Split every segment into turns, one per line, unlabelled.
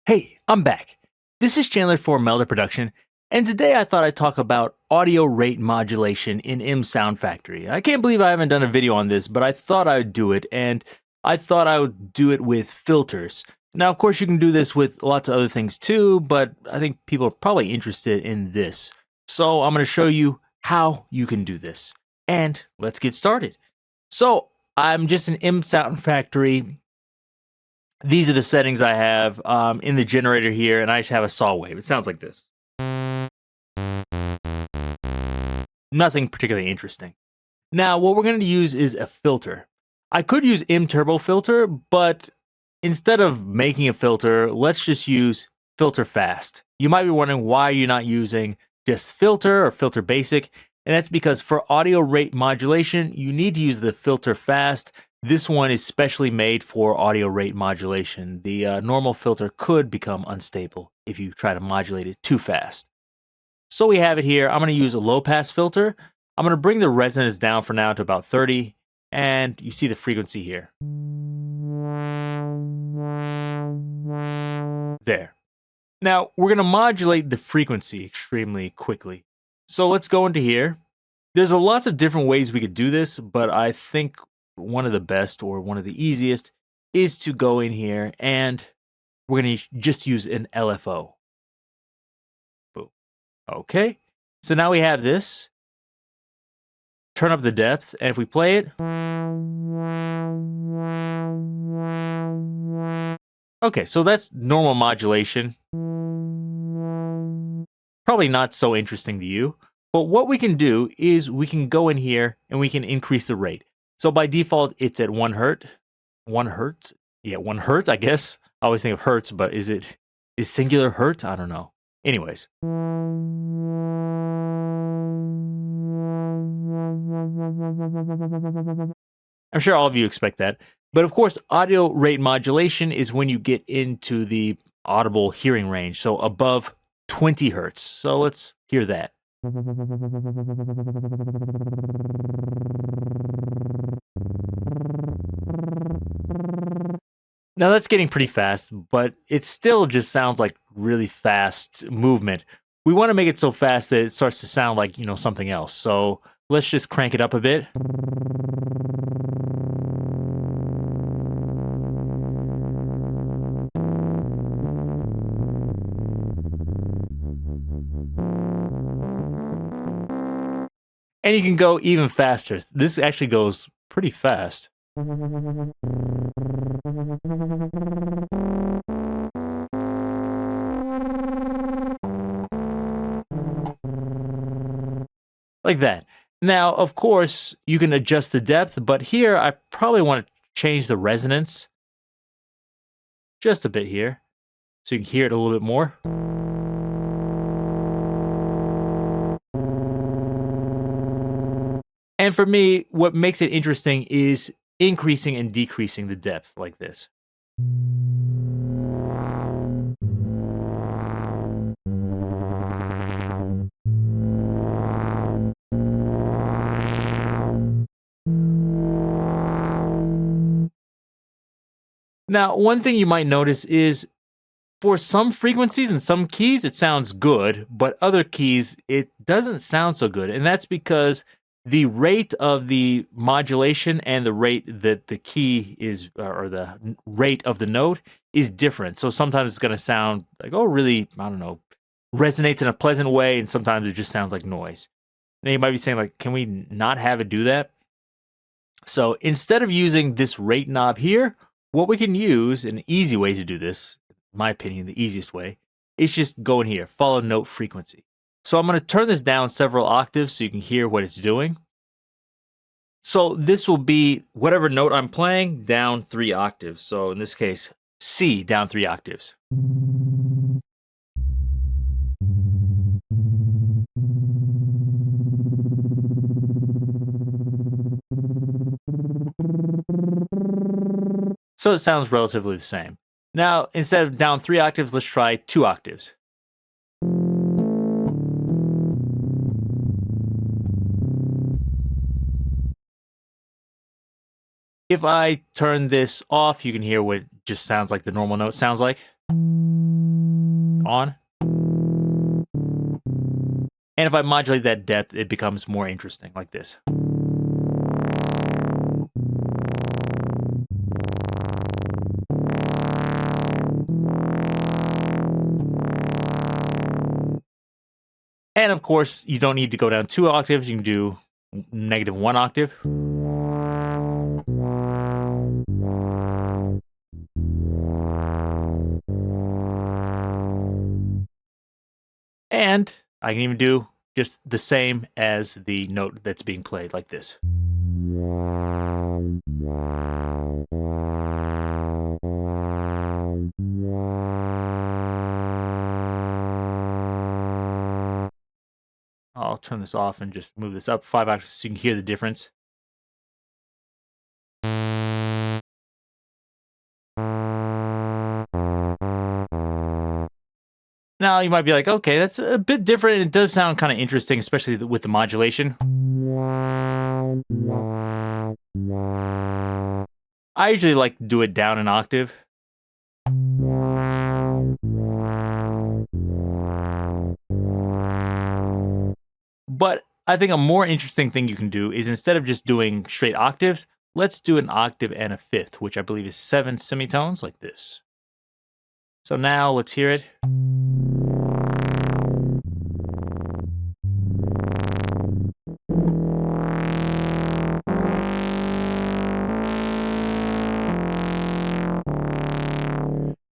Hey, I'm back. This is Chandler for Melder Production, and today I thought I'd talk about audio rate modulation in MSoundfactory. I can't believe I haven't done a video on this, but I thought I would do it, and I thought I would do it with filters. Now, of course, you can do this with lots of other things too, but I think people are probably interested in this. So I'm going to show you how you can do this, and let's get started. So I'm just in MSoundfactory. These are the settings I have in the generator here, and I just have a saw wave. It sounds like this. Nothing particularly interesting. Now, what we're going to use is a filter. I could use M-Turbo filter, but instead of making a filter, let's just use filter fast. You might be wondering why you're not using just filter or filter basic, and that's because for audio rate modulation, you need to use the filter fast. This one is specially made for audio rate modulation. The normal filter could become unstable if you try to modulate it too fast. So we have it here. I'm going to use a low pass filter. I'm going to bring the resonance down for now to about 30, and you see the frequency here. There. Now we're going to modulate the frequency extremely quickly. So let's go into here. There's lots of different ways we could do this, but I think one of the best or one of the easiest is to go in here and we're going to just use an LFO. Boom. Okay. So now we have this. Turn up the depth, and if we play it. Okay, so that's normal modulation. Probably not so interesting to you. But what we can do is we can go in here and we can increase the rate. So by default, it's at 1 hertz. 1 hertz? Yeah, 1 hertz, I guess. I always think of hertz, but is singular hertz? I don't know. Anyways. I'm sure all of you expect that. But of course, audio rate modulation is when you get into the audible hearing range, so above 20 hertz. So let's hear that. Now that's getting pretty fast, but it still just sounds like really fast movement. We want to make it so fast that it starts to sound like, something else. So let's just crank it up a bit. And you can go even faster. This actually goes pretty fast. Like that. Now, of course, you can adjust the depth, but here I probably want to change the resonance just a bit here, so you can hear it a little bit more. And for me, what makes it interesting is increasing and decreasing the depth like this. Now, one thing you might notice is for some frequencies and some keys, it sounds good, but other keys, it doesn't sound so good. And that's because the rate of the modulation and the rate that the key is, or the rate of the note is different. So sometimes it's going to sound like, oh, really, I don't know, resonates in a pleasant way, and sometimes it just sounds like noise. Now you might be saying, like, can we not have it do that? So instead of using this rate knob here, what we can use, an easy way to do this, in my opinion, the easiest way, is just go in here, follow note frequency. So I'm going to turn this down several octaves so you can hear what it's doing. So this will be whatever note I'm playing down 3 octaves. So in this case, C down 3 octaves. So it sounds relatively the same. Now, instead of down 3 octaves, let's try 2 octaves. If I turn this off, you can hear what it just sounds like the normal note sounds like. On. And if I modulate that depth, it becomes more interesting, like this. And of course, you don't need to go down 2 octaves. You can do -1 octave. And I can even do just the same as the note that's being played, like this. I'll turn this off and just move this up 5 octaves so you can hear the difference. Now you might be like, okay, that's a bit different. It does sound kind of interesting, especially with the modulation. I usually like to do it down an octave. But I think a more interesting thing you can do is instead of just doing straight octaves, let's do an octave and a fifth, which I believe is 7 semitones, like this. So now let's hear it.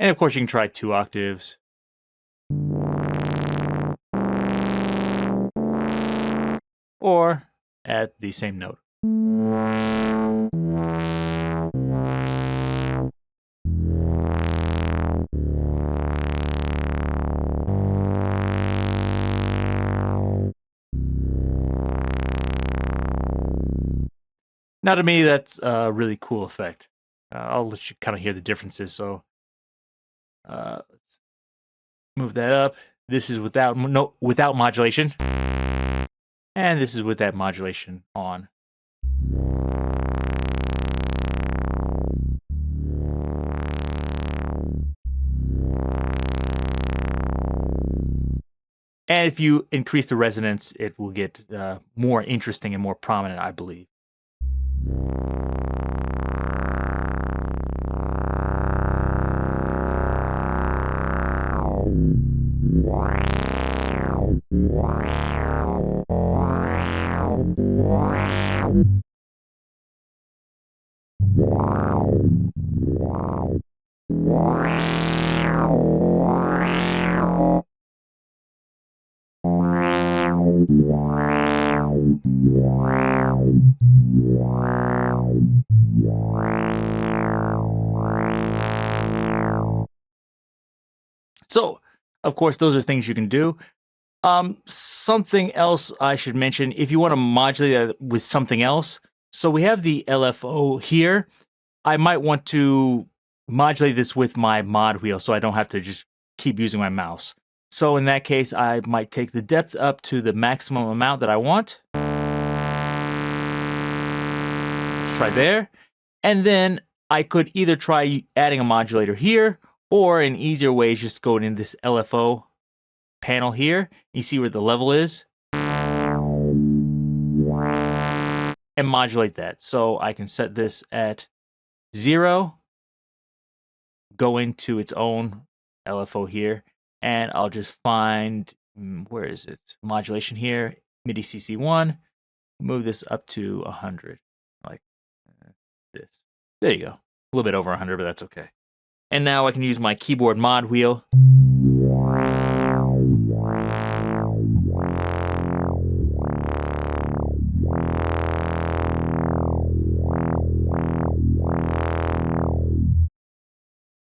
And of course, you can try 2 octaves. Or at the same note. Now, to me, that's a really cool effect. I'll let you kind of hear the differences. So let's move that up. This is without modulation. And this is with that modulation on. And if you increase the resonance, it will get more interesting and more prominent, I believe. So, of course, those are things you can do. Something else I should mention, if you want to modulate that with something else, so we have the LFO here. I might want to modulate this with my mod wheel so I don't have to just keep using my mouse. So in that case, I might take the depth up to the maximum amount that I want. Try there. And then I could either try adding a modulator here, or an easier way is just going in this LFO panel here. You see where the level is. And modulate that. So I can set this at 0, go into its own LFO here, and I'll just find, where is it? Modulation here, MIDI CC1, move this up to 100, like this. There you go. A little bit over 100, but that's okay. And now I can use my keyboard mod wheel.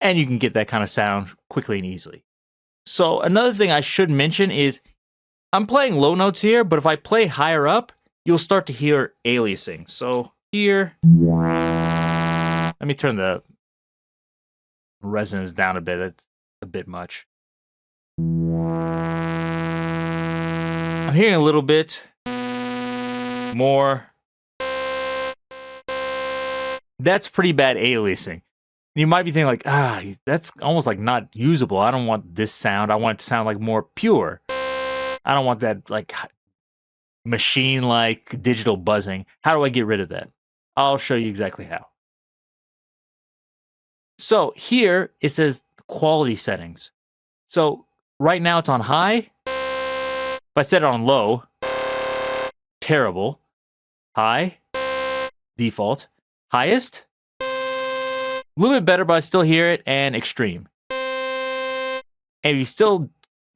And you can get that kind of sound quickly and easily. So another thing I should mention is I'm playing low notes here, but if I play higher up, you'll start to hear aliasing. So here, let me turn the resonance down a bit. It's a bit much. I'm hearing a little bit more. that's pretty bad aliasing. You might be thinking like, that's almost like not usable. I don't want this sound. I want it to sound like more pure. I don't want that like machine-like digital buzzing. How do I get rid of that? I'll show you exactly how. So here it says quality settings. So right now it's on high. If I set it on low, terrible. High, default. Highest, a little bit better, but I still hear it, and extreme. And if you still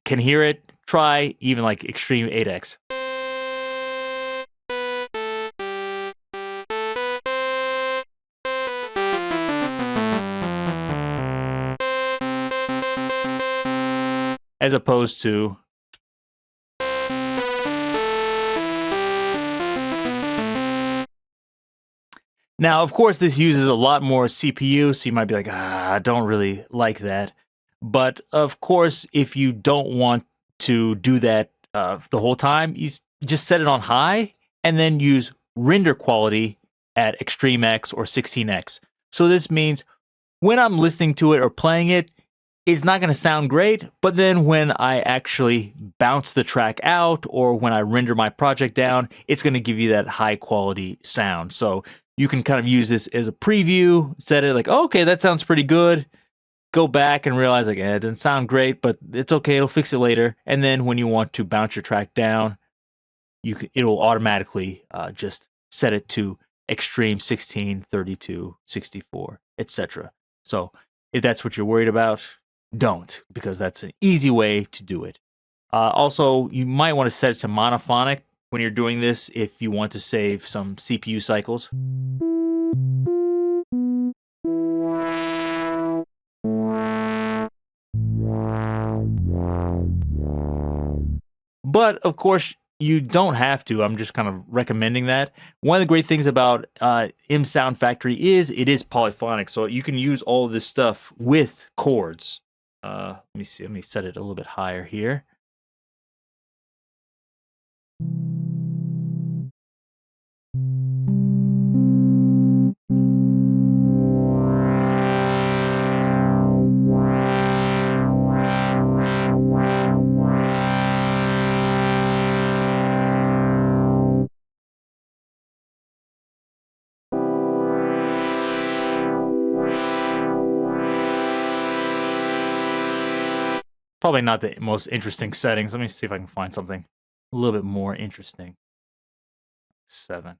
can hear it, try even like extreme 8x. As opposed to now, of course, this uses a lot more CPU, so you might be like, I don't really like that. But of course, if you don't want to do that the whole time, you just set it on high and then use render quality at Extreme X or 16x. So this means when I'm listening to it or playing it, it's not going to sound great, but then when I actually bounce the track out or when I render my project down, it's going to give you that high quality sound. So you can kind of use this as a preview, set it like, oh, okay, that sounds pretty good. Go back and realize like, it doesn't sound great, but it's okay, it'll fix it later. And then when you want to bounce your track down, it'll automatically just set it to extreme 16, 32, 64, etc. So if that's what you're worried about, don't, because that's an easy way to do it. Also, you might want to set it to monophonic when you're doing this if you want to save some CPU cycles. But of course, you don't have to. I'm just kind of recommending that. One of the great things about MSoundfactory is it is polyphonic, so you can use all of this stuff with chords. Let me see. Let me set it a little bit higher here. Probably not the most interesting settings. Let me see if I can find something a little bit more interesting. 7.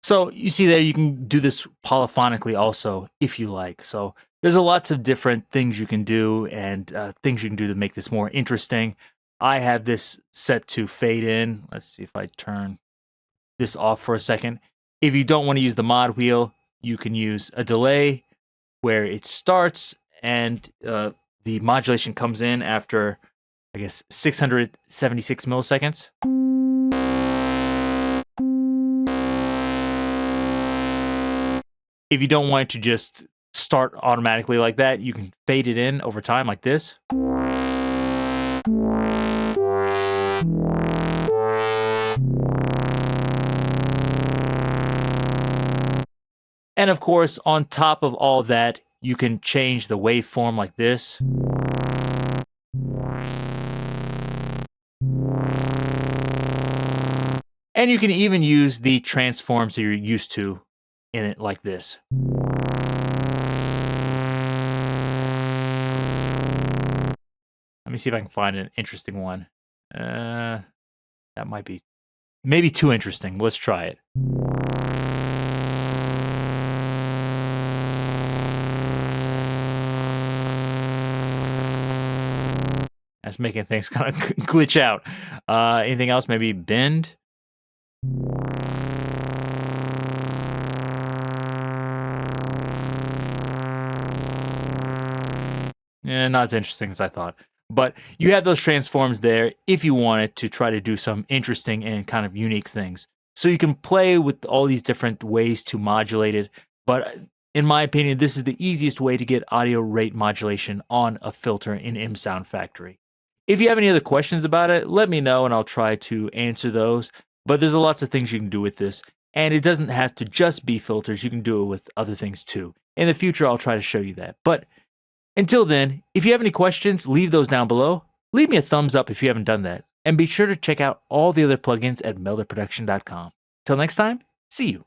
So you see there, you can do this polyphonically also if you like. So there's lots of different things you can do and things you can do to make this more interesting. I have this set to fade in. Let's see if I turn this off for a second. If you don't want to use the mod wheel, you can use a delay where it starts and the modulation comes in after, I guess, 676 milliseconds. If you don't want it to just start automatically like that, you can fade it in over time like this. And of course, on top of all of that, you can change the waveform like this. And you can even use the transforms that you're used to in it like this. Let me see if I can find an interesting one. That might be maybe too interesting. Let's try it. That's making things kind of glitch out. Anything else? Maybe bend? Not as interesting as I thought. But you have those transforms there if you wanted to try to do some interesting and kind of unique things. So you can play with all these different ways to modulate it, but in my opinion, this is the easiest way to get audio rate modulation on a filter in MSoundfactory. If you have any other questions about it, let me know and I'll try to answer those. But there's lots of things you can do with this, and it doesn't have to just be filters. You can do it with other things too. In the future, I'll try to show you that. But until then, if you have any questions, leave those down below. Leave me a thumbs up if you haven't done that. And be sure to check out all the other plugins at melderproduction.com. Till next time, see you.